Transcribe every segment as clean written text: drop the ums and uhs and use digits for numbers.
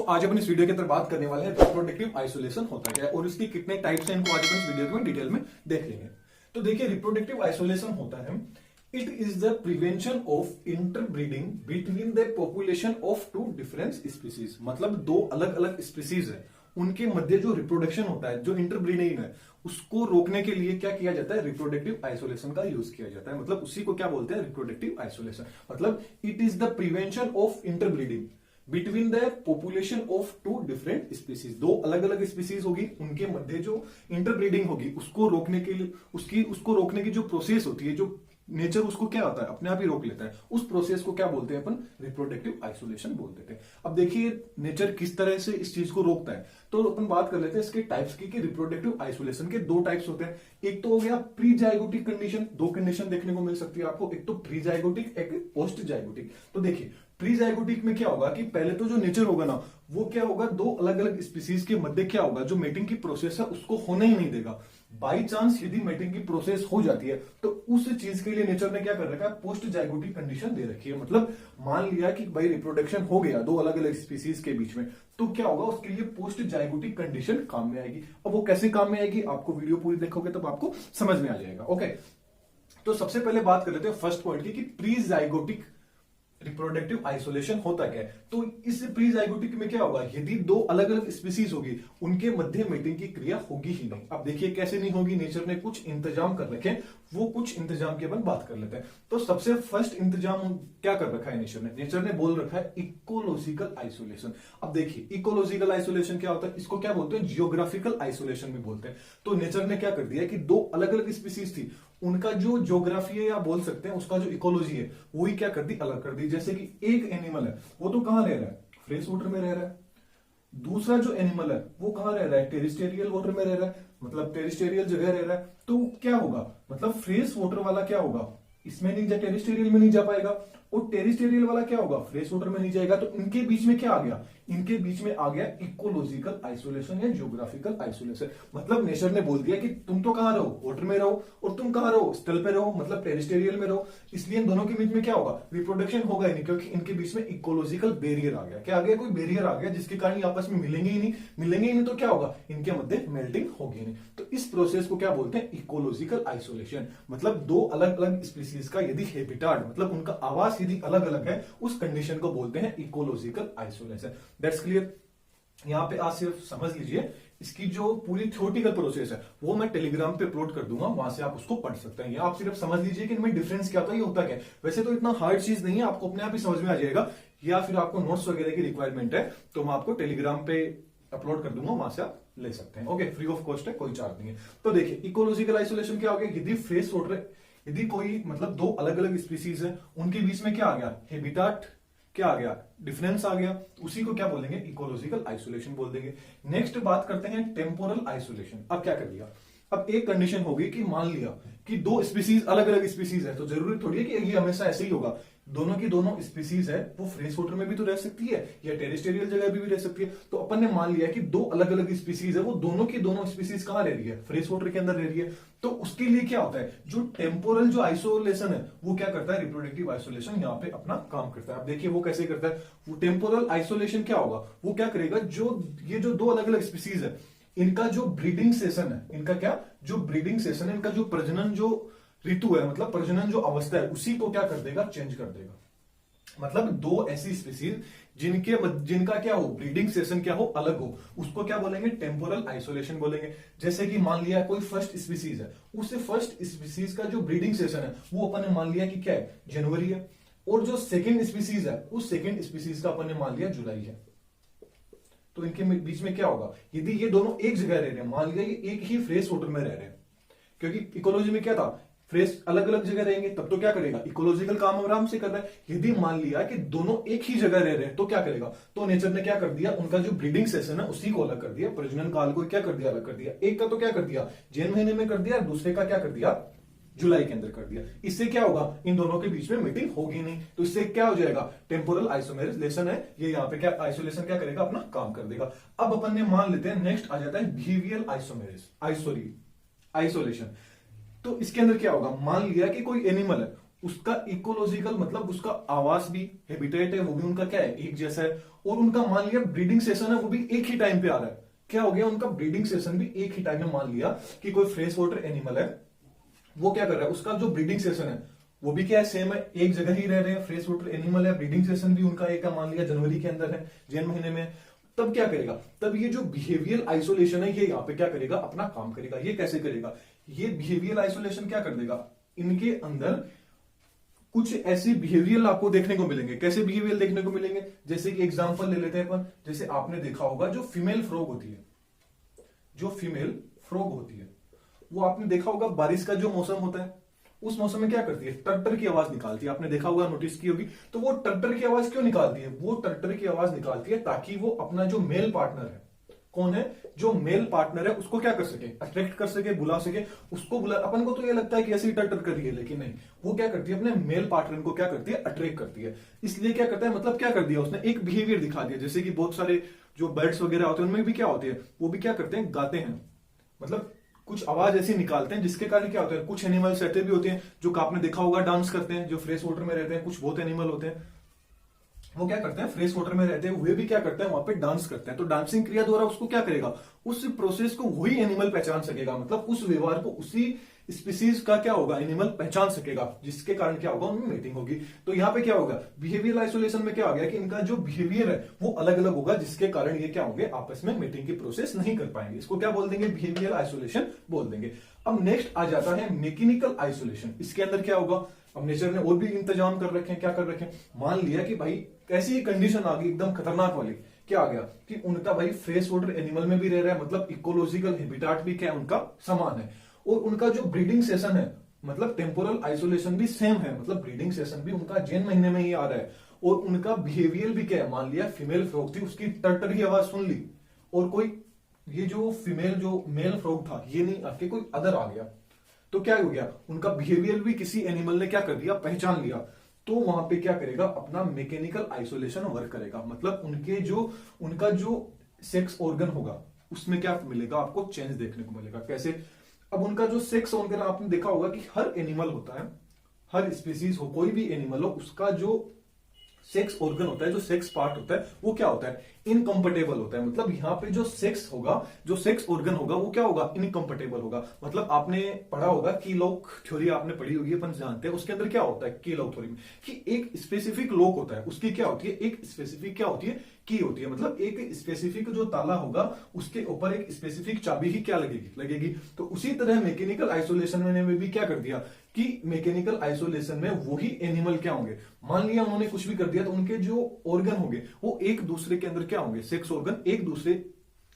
आज अपन इस वीडियो के अंदर बात करने वाले हैं रिप्रोडक्टिव आइसोलेशन होता क्या है और इसकी कितने टाइप्स हैं, इनको आज अपन इस वीडियो में डिटेल में देख लेंगे। तो देखिए, रिप्रोडक्टिव आइसोलेशन होता है, it is the prevention of interbreeding between the population of two different species. मतलब दो अलग अलग स्पीसीज है, उनके मध्य जो रिप्रोडक्शन होता है, जो इंटरब्रीडिंग है, उसको रोकने के लिए क्या किया जाता है, रिप्रोडक्टिव आइसोलेशन का यूज किया जाता है। मतलब उसी को क्या बोलते हैं, रिप्रोडक्टिव आइसोलेशन। मतलब it is the prevention of interbreeding between the population of two different species. दो अलग अलग स्पीसीज होगी, उनके मध्य जो इंटरब्रीडिंग होगी उसको रोकने के लिए उसको रोकने की जो प्रोसेस होती है, जो नेचर उसको क्या होता है, अपने आप ही रोक लेता है, उस प्रोसेस को क्या बोलते हैं अपन, रिप्रोडक्टिव आइसोलेशन बोल देते हैं। अब देखिए नेचर किस तरह से इस चीज को रोकता है, तो अपन बात कर लेते हैं इसके टाइप्स की। कि रिप्रोडक्टिव आइसोलेशन के दो टाइप्स होते हैं। एक तो हो गया प्री जाइगोटिक कंडीशन, दो कंडीशन देखने को मिल सकती है आपको, एक तो प्री जाइगोटिक, एक पोस्ट जाइगोटिक। तो देखिए प्री जाइगोटिक में क्या होगा कि पहले तो जो नेचर होगा ना, वो क्या होगा, दो अलग अलग स्पीसीज के मध्य क्या होगा, जो मेटिंग की प्रोसेस है उसको होने ही नहीं देगा। बाई चांस यदि मेटिंग की प्रोसेस हो जाती है तो उस चीज के लिए नेचर ने क्या कर रखा है, पोस्ट जाइगोटिक कंडीशन दे रखी है। मतलब मान लिया कि भाई रिप्रोडक्शन हो गया दो अलग अलग स्पीसीज के बीच में, तो क्या होगा, उसके लिए पोस्ट जाइगोटिक कंडीशन काम में आएगी। अब वो कैसे काम में आएगी, आपको वीडियो पूरी देखोगे तब आपको समझ में आ जाएगा। ओके, तो सबसे पहले बात कर लेते हैं फर्स्ट पॉइंट की, कि प्री जाइगोटिक रिप्रोडक्टिव आइसोलेशन होता क्या है। तो इस प्री जाइगोटिक में क्या होगा, यदि दो अलग अलग स्पीसीज होगी, उनके मध्य मेटिंग की क्रिया होगी ही नहीं। अब देखिए कैसे नहीं होगी, नेचर ने कुछ इंतजाम कर रखे हैं, वो कुछ इंतजाम की अपन बात कर लेते हैं। तो सबसे फर्स्ट इंतजाम क्या कर रखा है नेचर ने बोल रखा है इकोलॉजिकल आइसोलेशन। अब देखिए इकोलॉजिकल आइसोलेशन क्या होता है, इसको क्या बोलते हैं, जियोग्राफिकल आइसोलेशन भी बोलते हैं। तो नेचर ने क्या कर दिया कि दो अलग अलग स्पीसीज थी, उनका जो ज्योग्राफी है या बोल सकते हैं उसका जो इकोलॉजी है, वही क्या कर दी, अलग कर दी। जैसे कि एक एनिमल है, वो तो कहां रह रहा है, फ्रेश वाटर में रह रहा है। दूसरा जो एनिमल है वो कहां रह रहा है, टेरिस्टेरियल वाटर में रह रहा है, मतलब टेरिस्टेरियल जगह रह रहा है। तो क्या होगा, मतलब फ्रेश वाटर वाला क्या होगा, इसमें नहीं जा, टेरिस्टेरियल में नहीं जा पाएगा, और टेरिस्टेरियल वाला क्या होगा, फ्रेश वाटर में नहीं जाएगा। तो इनके बीच में क्या आ गया, इनके बीच में आ गया इकोलॉजिकल आइसोलेशन या जियोग्राफिकल आइसोलेशन। मतलब नेचर ने बोल दिया कि तुम तो कहां रहो, वाटर में रहो, और तुम कहां रहो, स्थल पे रहो, मतलब टेरिस्टेरियल में रहो। इसलिए इन दोनों के बीच में क्या होगा, रिप्रोडक्शन होगा ही नहीं, क्योंकि इनके बीच में इकोलॉजिकल बैरियर आ गया। क्या आ गया, कोई बैरियर आ गया जिसके कारण ये आपस में मिलेंगे ही नहीं, तो क्या होगा, इनके मध्य मेल्टिंग होगी नहीं। तो इस प्रोसेस को क्या बोलते हैं, इकोलॉजिकल आइसोलेशन। मतलब दो अलग अलग स्पीसीज का यदि हैबिटाट, मतलब उनका आवास यदि अलग अलग है, उस कंडीशन को बोलते हैं इकोलॉजिकल आइसोलेशन। That's clear. यहां पे आप सिर्फ समझ लीजिए, इसकी जो पूरी थ्योरेटिकल प्रोसेस है वो मैं टेलीग्राम पे अपलोड कर दूंगा, वहां से आप उसको पढ़ सकते हैं। या आप सिर्फ समझ लीजिए कि इनमें डिफरेंस क्या होता है, ये होता क्या है। वैसे तो इतना हार्ड चीज नहीं है, आपको अपने आप ही समझ में आ जाएगा। या फिर आपको नोट्स वगैरह की रिक्वायरमेंट है तो मैं आपको टेलीग्राम पे अपलोड कर दूंगा, वहां से आप ले सकते हैं। ओके, फ्री ऑफ कॉस्ट है, कोई चार्ज नहीं है। तो देखिए इकोलॉजिकल आइसोलेशन क्या हो गया, यदि फ्रेश वाटर, यदि कोई मतलब दो अलग अलग स्पीसीज है, उनके बीच में क्या आ गया, हैबिटाट क्या आ गया, डिफरेंस आ गया, उसी को क्या बोलेंगे, इकोलॉजिकल आइसोलेशन बोल देंगे। नेक्स्ट बात करते हैं टेम्पोरल आइसोलेशन। अब क्या कर दिया, अब एक कंडीशन होगी कि मान लिया कि दो स्पीसीज अलग अलग स्पीसीज है, तो जरूरी थोड़ी है कि ये हमेशा ऐसे ही होगा। दोनों की दोनों स्पीसीज है, वो फ्रेश वाटर में भी तो रह सकती है या टेरिस्टेरियल जगह भी रह सकती है। तो अपन ने मान लिया कि दो अलग अलग स्पीसीज है, वो दोनों की दोनों स्पीसीज कहां रह रही है, फ्रेश वाटर के अंदर रह रही है। तो उसके लिए क्या होता है, जो टेम्पोरल जो आइसोलेशन है वो क्या करता है, रिप्रोडक्टिव आइसोलेशन यहाँ पे अपना काम करता है। अब देखिए वो कैसे करता है, वो टेम्पोरल आइसोलेशन क्या होगा, वो क्या करेगा, ये जो दो अलग अलग स्पीसीज है, इनका जो ब्रीडिंग सेशन है, इनका क्या, जो ब्रीडिंग सेशन है, इनका जो प्रजनन जो ऋतु है, मतलब प्रजनन जो अवस्था है, उसी को क्या कर देगा, चेंज कर देगा। मतलब दो ऐसी स्पीसीज जिनका क्या हो, ब्रीडिंग सेशन क्या हो, अलग हो, उसको क्या बोलेंगे, टेम्पोरल आइसोलेशन बोलेंगे। जैसे कि मान लिया कोई फर्स्ट स्पीसीज है, उससे फर्स्ट स्पीसीज का जो ब्रीडिंग सेशन है वो अपन ने मान लिया कि क्या है, जनवरी है, और जो सेकेंड स्पीसीज है, उस सेकेंड स्पीसीज का अपन ने मान लिया जुलाई है। तो इनके बीच में क्या होगा, यदि ये दोनों एक जगह रह रहे हैं, मान लिया ये एक ही फ्रेश वाटर में रह रहे हैं, क्योंकि इकोलॉजी में क्या था, फ्रेश अलग अलग जगह रहेंगे, तब तो क्या करेगा, इकोलॉजिकल काम आराम से कर रहा है। यदि मान लिया कि दोनों एक ही जगह रह रहे हैं तो क्या करेगा, तो नेचर ने क्या कर दिया, उनका जो ब्रीडिंग सेशन है उसी को अलग कर दिया, प्रजनन काल को क्या कर दिया, अलग कर दिया। एक का तो क्या कर दिया, जैन महीने में कर दिया, दूसरे का क्या कर दिया, जुलाई के अंदर कर दिया। इससे क्या होगा, इन दोनों के बीच में मीटिंग होगी नहीं, तो इससे क्या हो जाएगा, टेम्पोरल आइसोलेशन है, ये यहाँ पे क्या आइसोलेशन क्या करेगा, अपना काम कर देगा। अब अपन ने मान लेते हैं, नेक्स्ट आ जाता है बिहेवियल आइसोलेशन। तो इसके अंदर क्या होगा, मान लिया कि कोई एनिमल है, उसका इकोलॉजिकल मतलब उसका आवास भी, हैबिटेट है वो भी उनका क्या है, एक जैसा है। और उनका मान लिया ब्रीडिंग सेशन है वो भी एक ही टाइम पे आ रहा है। क्या हो गया, उनका ब्रीडिंग सेशन भी एक ही टाइम में। मान लिया कि कोई फ्रेश वाटर एनिमल है, वो क्या कर रहा है, उसका जो ब्रीडिंग सेशन है वो भी क्या है, सेम है, एक जगह ही रह रहे हैं, फ्रेश वाटर एनिमल है, ब्रीडिंग सेशन भी उनका एक है, मान लिया जनवरी के अंदर है, जैन महीने में। तब क्या करेगा, तब ये जो बिहेवियर आइसोलेशन है ये यहाँ पे क्या करेगा, अपना काम करेगा। ये कैसे करेगा, ये बिहेवियर आइसोलेशन क्या कर देगा, इनके अंदर कुछ ऐसे बिहेवियर आपको देखने को मिलेंगे। कैसे बिहेवियर देखने को मिलेंगे, जैसे कि एग्जांपल ले लेते हैं अपन। जैसे आपने देखा होगा जो फीमेल फ्रॉग होती है, जो फीमेल फ्रॉग होती है वो आपने देखा होगा बारिश का जो मौसम होता है उस मौसम में क्या करती है, टर्टर की आवाज निकालती है। आपने देखा होगा, नोटिस की होगी। तो वो टर्टर की आवाज क्यों निकालती है, वो टर्टर की आवाज निकालती है ताकि वो अपना जो मेल पार्टनर है, कौन है, जो मेल पार्टनर है उसको क्या कर सके, अट्रैक्ट कर सके, बुला सके। उसको बुला, अपन को तो ये लगता है कि ऐसे ही टर्टर कर रही है, लेकिन नहीं, वो क्या करती है, अपने मेल पार्टनर को क्या करती है, अट्रैक्ट करती है। इसलिए क्या करता है, मतलब क्या कर दिया उसने, एक बिहेवियर दिखा दिया। जैसे कि बहुत सारे जो बर्ड्स वगैरह होते हैं उनमें भी क्या होते हैं, वो भी क्या करते हैं, गाते हैं, मतलब कुछ आवाज ऐसी निकालते हैं जिसके कारण क्या होता है। कुछ एनिमल्स ऐसे भी होते हैं जो आपने देखा होगा डांस करते हैं, जो फ्रेश वाटर में रहते हैं। कुछ बहुत एनिमल होते हैं वो क्या करते हैं, फ्रेश वाटर में रहते हैं, वे भी क्या करते हैं, वहां पे डांस करते हैं। तो डांसिंग क्रिया द्वारा उसको क्या करेगा, उस प्रोसेस को वही एनिमल पहचान सकेगा, मतलब उस व्यवहार को उसी स्पीसीज का क्या होगा, एनिमल पहचान सकेगा, जिसके कारण क्या होगा, उनमें मीटिंग होगी। तो यहाँ पे क्या होगा, बिहेवियर आइसोलेशन में क्या हो गया कि इनका जो बिहेवियर है वो अलग अलग होगा, जिसके कारण ये क्या होंगे, आपस में मीटिंग की प्रोसेस नहीं कर पाएंगे। इसको क्या बोल देंगे, बिहेवियर आइसोलेशन बोल देंगे। अब नेक्स्ट आ जाता है मैकेनिकल आइसोलेशन। इसके अंदर क्या होगा, अब नेचर ने और भी इंतजाम कर रखे हैं। क्या कर रखे हैं, मान लिया कि भाई कैसी कंडीशन आ गई एकदम खतरनाक वाली, क्या आ गया कि उनका भाई फ्रेश वाटर एनिमल में भी रह रहा है, मतलब इकोलॉजिकल हैबिटेट भी क्या है उनका समान है। और उनका जो ब्रीडिंग सेशन है, मतलब टेम्पोरल आइसोलेशन भी सेम है, मतलब ब्रीडिंग सेशन भी उनका जैन महीने में ही आ रहा है। और उनका बिहेवियर भी क्या है, मान लिया फीमेल फ्रॉग थी, उसकी टर्टर की आवाज सुन ली, और कोई ये जो फीमेल जो मेल फ्रॉग था ये नहीं आके कोई अदर आ गया, तो क्या हो गया, उनका बिहेवियर भी किसी एनिमल ने क्या कर दिया, पहचान लिया। तो वहां पे क्या करेगा, अपना मैकेनिकल आइसोलेशन वर्क करेगा। मतलब उनका जो सेक्स ऑर्गन होगा उसमें क्या मिलेगा, आपको चेंज देखने को मिलेगा। कैसे, अब उनका जो सेक्स ऑर्गन आपने देखा होगा कि हर एनिमल होता है, हर स्पीसीज हो, कोई भी एनिमल हो, उसका जो सेक्स ऑर्गन होता है, जो सेक्स पार्ट होता है, वो क्या होता है, इनकम्पेटेबल होता है। मतलब यहाँ पे जो सेक्स होगा, जो सेक्स ऑर्गन होगा वो क्या होगा, इनकम्पेटेबल होगा। मतलब आपने पढ़ा होगा की लॉक थ्योरी, आपने पढ़ी होगी, अपन जानते हैं। उसके अंदर क्या होता है की लॉक थ्योरी में, कि एक स्पेसिफिक लॉक होता है, उसकी क्या होती है, एक स्पेसिफिक क्या होती है, की होती है। मतलब एक स्पेसिफिक जो ताला होगा उसके ऊपर एक स्पेसिफिक चाबी ही क्या लगेगी। तो उसी तरह मैकेनिकल आइसोलेशन में भी क्या कर दिया कि मैकेनिकल आइसोलेशन में वही एनिमल क्या होंगे, मान लिया उन्होंने कुछ भी कर दिया तो उनके जो ऑर्गन होंगे वो एक दूसरे के अंदर क्या होंगे, सेक्स ऑर्गन एक दूसरे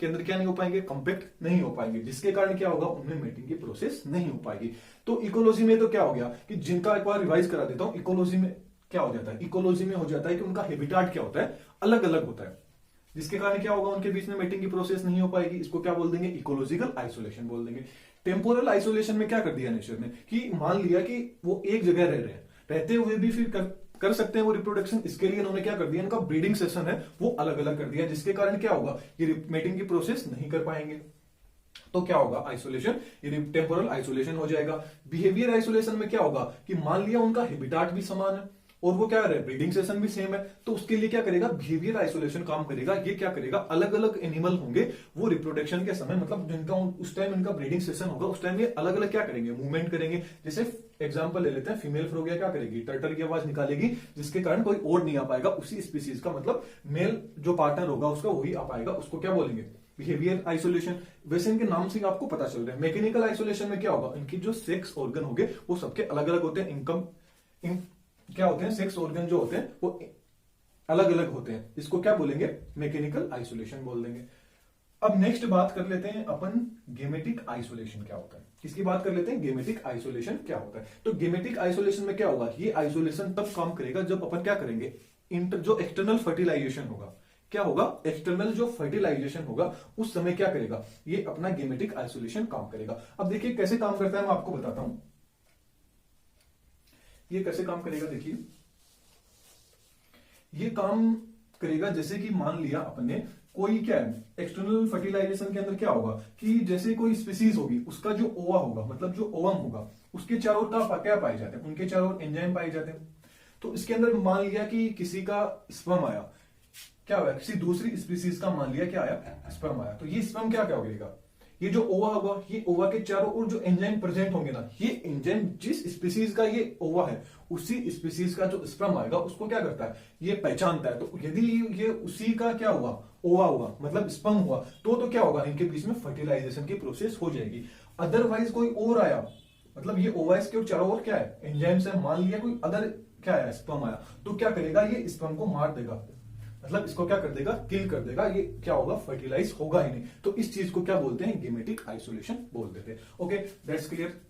के अंदर क्या नहीं हो पाएंगे, कंपैक्ट नहीं हो पाएंगे, जिसके कारण क्या होगा, उनमें मेटिंग की प्रोसेस नहीं हो पाएगी। तो इकोलॉजी में तो क्या हो गया कि जिनका एक बार रिवाइज करा देता हूं, इकोलॉजी में क्या हो जाता है, इकोलॉजी में हो जाता है कि उनका हैबिटेट क्या होता है, अलग अलग होता है, जिसके कारण क्या होगा, उनके बीच में मेटिंग की प्रोसेस नहीं हो पाएगी। इसको क्या बोल देंगे, इकोलॉजिकल आइसोलेशन बोल देंगे। टेम्पोरल आइसोलेशन में क्या कर दिया नेचर ने, कि मान लिया कि वो एक जगह रह रहे हैं, रहते हुए भी फिर कर सकते हैं वो रिप्रोडक्शन। इसके लिए इन्होंने क्या कर दिया, इनका ब्रीडिंग सेशन है वो अलग अलग कर दिया, जिसके कारण क्या होगा, ये मेटिंग की प्रोसेस नहीं कर पाएंगे। तो क्या होगा, आइसोलेशन, ये टेम्पोरल आइसोलेशन हो जाएगा। बिहेवियर आइसोलेशन में क्या होगा कि मान लिया उनका हैबिटेट भी समान है और वो क्या है, ब्रीडिंग सेशन भी सेम है, तो उसके लिए क्या करेगा, बिहेवियर आइसोलेशन काम करेगा। ये क्या करेगा, अलग अलग एनिमल होंगे, वो रिप्रोडक्शन के समय, मतलब जिनका उस टाइम इनका ब्रीडिंग सेशन होगा, उस टाइम ये अलग अलग क्या करेंगे, मूवमेंट करेंगे। जैसे एग्जांपल ले लेते हैं, फीमेल फ्रॉग क्या करेगी, टर्टल की आवाज निकालेगी, जिसके कारण कोई और नहीं आ पाएगा उसी स्पीसीज का, मतलब मेल जो पार्टनर होगा उसका वही आ पाएगा, उसको क्या बोलेंगे, बिहेवियर आइसोलेशन। वैसे इनके नाम से आपको पता चल रहा है। मैकेनिकल आइसोलेशन में क्या होगा, इनकी जो सेक्स ऑर्गन होंगे वो सबके अलग अलग होते हैं, क्या होते हैं, सेक्स ऑर्गन जो होते हैं वो अलग अलग होते हैं, इसको क्या बोलेंगे, मैकेनिकल आइसोलेशन बोल देंगे। अब नेक्स्ट बात कर लेते हैं अपन, गेमेटिक आइसोलेशन क्या होता है। किसकी बात कर लेते हैं, गेमेटिक आइसोलेशन क्या होता है। तो गेमेटिक आइसोलेशन में क्या होगा, ये आइसोलेशन तब काम करेगा जब अपन क्या करेंगे, जो एक्सटर्नल फर्टिलाइजेशन होगा, क्या होगा, एक्सटर्नल जो फर्टिलाइजेशन होगा उस समय क्या करेगा, ये अपना गेमेटिक आइसोलेशन काम करेगा। अब देखिए कैसे काम करता है, मैं आपको बताता हूं ये कैसे काम करेगा। देखिए ये काम करेगा जैसे कि मान लिया अपने कोई क्या है एक्सटर्नल फर्टिलाइजेशन के अंदर क्या होगा कि जैसे कोई स्पीसीज होगी उसका जो ओवा होगा मतलब जो ओवम होगा उसके चारों ओर क्या पाए जाते हैं, उनके चारों ओर एंजाइम पाए जाते हैं। तो इसके अंदर मान लिया कि किसी का स्पर्म आया, क्या हुआ किसी दूसरी स्पीसीज का मान लिया क्या आया स्पर्म आया, तो ये स्पर्म क्या क्या होगा, ये जो ओवा होगा ये ओवा के चारों ओर जो एंजाइम प्रेजेंट होंगे ना, ये एंजाइम जिस स्पीसीज का ये ओवा है उसी स्पीसीज का जो स्पर्म आएगा उसको क्या करता है ये पहचानता है। तो यदि ये उसी का क्या हुआ ओवा हुआ मतलब स्पर्म हुआ तो क्या होगा इनके बीच में फर्टिलाइजेशन की प्रोसेस हो जाएगी। अदरवाइज कोई और आया मतलब ये ओवाइस के चारों ओर क्या है एंजाइम से, मान लिया कोई अदर क्या है स्पर्म आया तो क्या करेगा ये स्पर्म को मार देगा, मतलब इसको क्या कर देगा किल कर देगा, ये क्या होगा फर्टिलाइज होगा ही नहीं। तो इस चीज को क्या बोलते हैं गेमेटिक आइसोलेशन बोल देते हैं। ओके दैट्स क्लियर,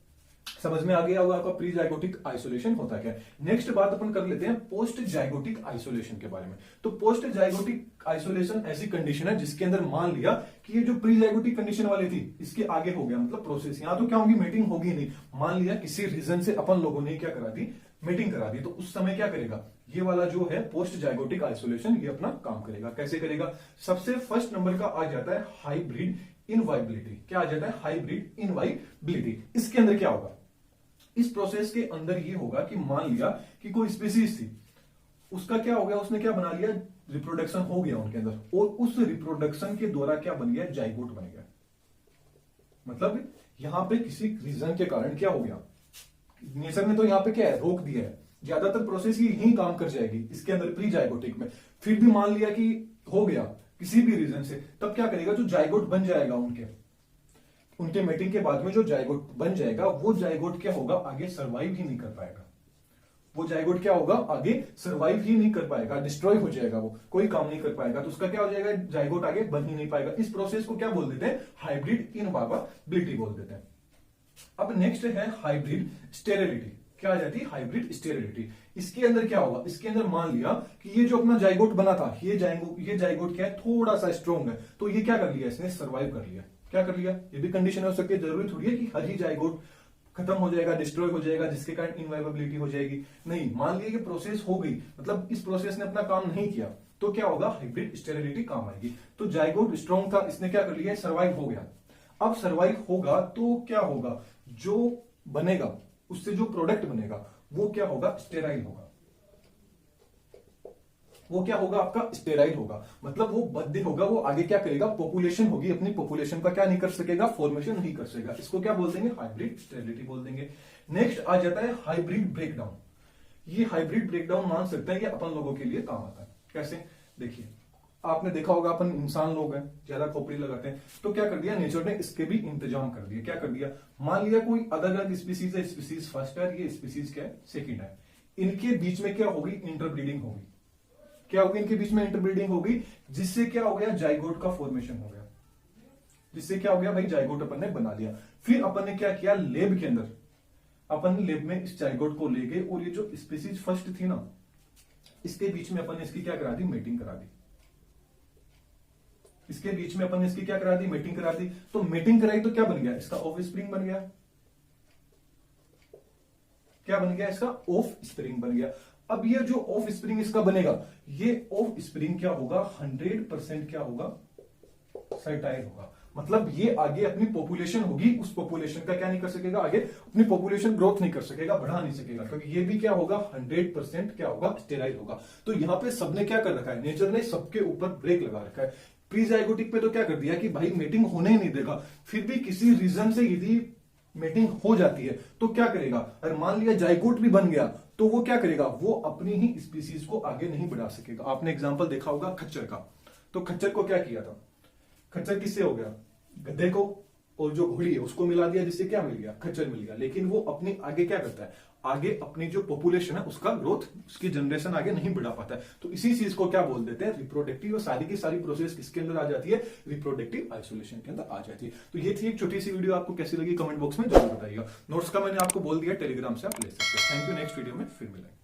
समझ में आ गया होगा आपका प्री जाइगोटिक आइसोलेशन होता क्या है। नेक्स्ट बात अपन कर लेते हैं पोस्ट जाइगोटिक आइसोलेशन के बारे में। तो पोस्ट जाइगोटिक आइसोलेशन ऐसी कंडीशन है जिसके अंदर मान लिया कि ये जो प्री जाइगोटिक कंडीशन वाली थी इसके आगे हो गया मतलब प्रोसेस, यहां तो क्या होगी मीटिंग होगी नहीं, मान लिया किसी रीजन से अपन लोगों ने क्या करा दी मीटिंग करा दी, तो उस समय क्या करेगा ये वाला जो है पोस्ट जाइगोटिक आइसोलेशन ये अपना काम करेगा। कैसे करेगा, सबसे फर्स्ट नंबर का आ जाता है हाइब्रिड इनवाइबिलिटी। क्या आ जाता है हाइब्रिड इनवाइबिलिटी। इसके अंदर क्या होगा, इस प्रोसेस के अंदर ये होगा कि मान लिया कि कोई स्पीसीज थी उसका क्या हो गया उसने क्या बना लिया रिप्रोडक्शन हो गया उनके अंदर और उस रिप्रोडक्शन के द्वारा क्या बन गया जाइगोट बन गया। मतलब यहां पे किसी रीजन के कारण क्या हो गया, नेचर ने तो यहां पे क्या है रोक दिया है, ज्यादातर प्रोसेस ही यही काम कर जाएगी इसके अंदर प्री जाइगोटिक में। फिर भी मान लिया कि हो गया किसी भी रीजन से, तब क्या करेगा जो जाइगोट बन जाएगा उनके मेटिंग के बाद में जो जाइगोट बन जाएगा वो जाइगोट क्या होगा आगे सर्वाइव ही नहीं कर पाएगा, वो जाइगोट क्या होगा आगे सर्वाइव ही नहीं कर पाएगा, डिस्ट्रॉय हो जाएगा, वो कोई काम नहीं कर पाएगा। तो उसका क्या हो जाएगा जाइगोट आगे बन ही नहीं पाएगा। इस प्रोसेस को क्या बोल देते हैं हाइब्रिड इनवाइबिलिटी बोल देते हैं। अब नेक्स्ट है हाइब्रिड स्टेरिलिटी। क्या आ जाती है हाइब्रिड स्टेरिलिटी। इसके अंदर क्या होगा, इसके अंदर मान लिया कि ये जो अपना जाइगोट बना था ये जाइगोट क्या है थोड़ा सा स्ट्रॉन्ग है, तो ये क्या कर लिया इसने सर्वाइव कर लिया। क्या कर लिया, ये भी कंडीशन हो सकती है, जरूरी थोड़ी है कि हर ही जाइगोट खत्म हो जाएगा डिस्ट्रॉय हो जाएगा जिसके कारण इनवाइबिलिटी हो जाएगी, नहीं। मान लिया कि प्रोसेस हो गई मतलब इस प्रोसेस ने अपना काम नहीं किया तो क्या होगा हाइब्रिड स्टेरिलिटी काम आएगी। तो जाइगोट स्ट्रॉन्ग था इसने क्या कर लिया सर्वाइव हो गया। अब सर्वाइव होगा तो क्या होगा जो बनेगा उससे जो प्रोडक्ट बनेगा वो क्या होगा स्टेराइल होगा, वो क्या होगा आपका स्टेराइल होगा, मतलब वो बद्ध होगा, वो आगे क्या करेगा पॉपुलेशन होगी अपनी पॉपुलेशन का क्या नहीं कर सकेगा फॉर्मेशन नहीं कर सकेगा। इसको क्या बोल देंगे हाइब्रिड स्टेरिलिटी बोल देंगे। नेक्स्ट आ जाता है हाइब्रिड ब्रेकडाउन। ये हाइब्रिड ब्रेकडाउन मान सकते हैं कि अपन लोगों के लिए काम आता है। कैसे, देखिए आपने देखा होगा अपन इंसान लोग हैं ज्यादा खोपड़ी लगाते हैं, तो क्या कर दिया नेचर ने इसके भी इंतजाम कर दिया। क्या कर दिया, मान लिया कोई अलग अलग स्पीसीज है, स्पीसीज फर्स्ट है ये स्पीसीज क्या है सेकंड है, इनके बीच में क्या होगी इंटरब्रीडिंग होगी। क्या होगी इनके बीच में इंटरब्रीडिंग होगी जिससे क्या हो गया जाइगोट का फॉर्मेशन हो गया, जिससे क्या हो गया भाई जाइगोट अपन ने बना लिया। फिर अपन ने क्या किया लेब के अंदर अपन लेब में इस जाइगोट को ले गए और ये जो स्पीसीज फर्स्ट थी ना इसके बीच में अपन ने इसकी क्या करा दी मेटिंग करा दी, इसके बीच में अपन ने इसकी क्या करा दी मेटिंग करा दी। तो मेटिंग कराई तो क्या बन गया इसका ऑफ स्प्रिंग बन गया। क्या बन गया इसका ऑफ स्प्रिंग बन गया। अब ये जो ऑफ स्प्रिंग इसका बनेगा ये ऑफ स्प्रिंग क्या होगा 100% क्या होगा सर्टाइल होगा, मतलब ये आगे अपनी पॉपुलेशन होगी उस पॉपुलेशन का क्या नहीं कर सकेगा आगे अपनी पॉपुलेशन ग्रोथ नहीं कर सकेगा बढ़ा नहीं सकेगा, क्योंकि ये भी क्या होगा 100% क्या होगा स्टेराइल होगा। तो यहां पे सबने क्या कर रखा है नेचर ने सबके ऊपर ब्रेक लगा रखा है। प्री जाइगोटिक पे तो क्या कर दिया कि भाई मीटिंग होने ही नहीं देगा, फिर भी किसी रीजन से यदि मीटिंग हो जाती है तो क्या करेगा, अगर मान लिया जाइगोट भी बन गया तो वो क्या करेगा वो अपनी ही स्पीसीज को आगे नहीं बढ़ा सकेगा। आपने एग्जांपल देखा होगा खच्चर का, तो खच्चर को क्या किया था, खच्चर किससे हो गया गधे को और जो घोड़ी है उसको मिला दिया जिससे क्या मिल गया खच्चर मिल गया, लेकिन वो अपनी आगे क्या करता है आगे अपनी जो पॉपुलेशन है उसका ग्रोथ उसकी जनरेशन आगे नहीं बढ़ा पाता है। तो इसी चीज को क्या बोल देते हैं रिप्रोडक्टिव, और सारी की सारी प्रोसेस किसके अंदर आ जाती है रिप्रोडक्टिव आइसोलेशन के अंदर आ जाती है। तो ये थी एक छोटी सी वीडियो, आपको कैसी लगी कमेंट बॉक्स में जरूर बताइएगा। नोट्स का मैंने आपको बोल दिया टेलीग्राम से आप ले सकते हैं। थैंक यू, नेक्स्ट वीडियो में फिर मिलेंगे।